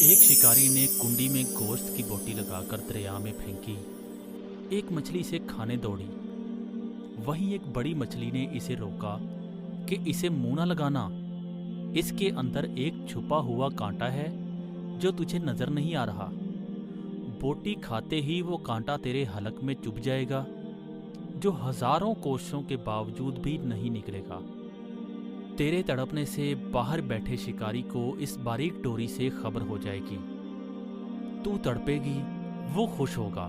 एक शिकारी ने कुंडी में गोश्त की बोटी लगाकर दरिया में फेंकी। एक मछली इसे खाने दौड़ी। वहीं एक बड़ी मछली ने इसे रोका कि इसे मुंह न लगाना, इसके अंदर एक छुपा हुआ कांटा है जो तुझे नजर नहीं आ रहा। बोटी खाते ही वो कांटा तेरे हलक में चुभ जाएगा, जो हजारों कोशिशों के बावजूद भी नहीं निकलेगा। तेरे तड़पने से बाहर बैठे शिकारी को इस बारीक डोरी से खबर हो जाएगी। तू तड़पेगी, वो खुश होगा।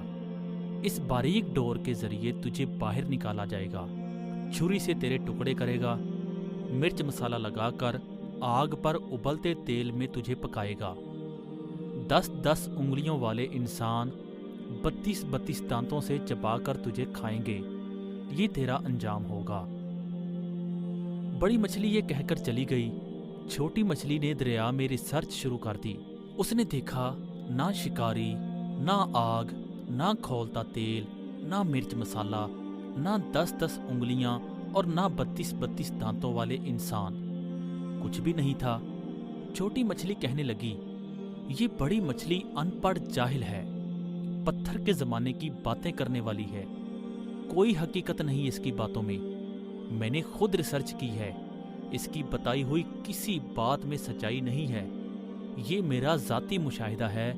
इस बारीक डोर के जरिए तुझे बाहर निकाला जाएगा। छुरी से तेरे टुकड़े करेगा, मिर्च मसाला लगाकर आग पर उबलते तेल में तुझे पकाएगा। 10-10 उंगलियों वाले इंसान 32-32 दांतों से चबाकर तुझे खाएंगे। ये तेरा अंजाम होगा। बड़ी मछली ये कहकर चली गई। छोटी मछली ने दरिया में रिसर्च शुरू कर दी। उसने देखा ना शिकारी, ना आग, ना खौलता तेल, ना मिर्च मसाला, ना 10-10 उंगलियां और ना 32-32 दांतों वाले इंसान। कुछ भी नहीं था। छोटी मछली कहने लगी, ये बड़ी मछली अनपढ़ जाहिल है, पत्थर के जमाने की बातें करने वाली है। कोई हकीकत नहीं इसकी बातों में। मैंने खुद रिसर्च की है, इसकी बताई हुई किसी बात में सच्चाई नहीं है। ये मेरा ज़ाती मुशाहिदा है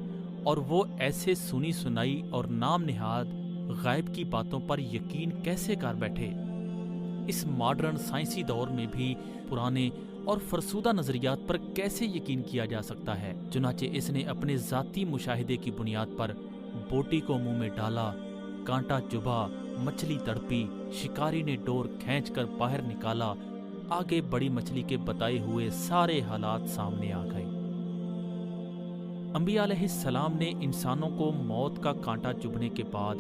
और वो ऐसे सुनी सुनाई और नाम निहाद गायब की बातों पर यकीन कैसे कर बैठे। इस मॉडर्न साइंसी दौर में भी पुराने और फरसूदा नज़रियात पर कैसे यकीन किया जा सकता है। चुनाचे इसने अपने ज़ाती मुशाहिदे की बुनियाद पर बोटी को मुंह में डाला, कांटा चुभा, मछली तड़पी, शिकारी ने डोर खींचकर बाहर निकाला। आगे बड़ी मछली के बताए हुए सारे हालात सामने आ गए। अंबिया अलैहिस्सलाम ने इंसानों को मौत का कांटा चुभने के बाद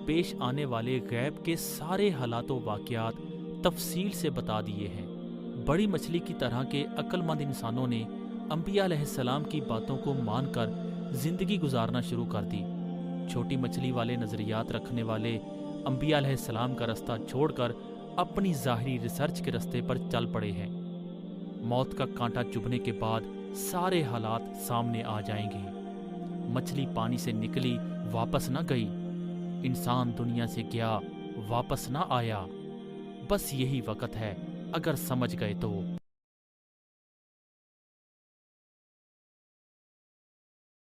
पेश आने वाले गैब के सारे हालातों वाक़यात तफसील से बता दिए हैं। बड़ी मछली की तरह के अक्लमंद इंसानों ने अंबिया अलैहिस्सलाम की बातों को मानकर जिंदगी गुजारना शुरू कर दी। छोटी मछली वाले नज़रियात रखने वाले अंबिया अलैहिस्सलाम का रास्ता छोड़कर अपनी ज़ाहिरी रिसर्च के रास्ते पर चल पड़े हैं। मौत का कांटा चुभने के बाद सारे हालात सामने आ जाएंगे। मछली पानी से निकली, वापस न गई। इंसान दुनिया से गया, वापस न आया। बस यही वक्त है, अगर समझ गए तो।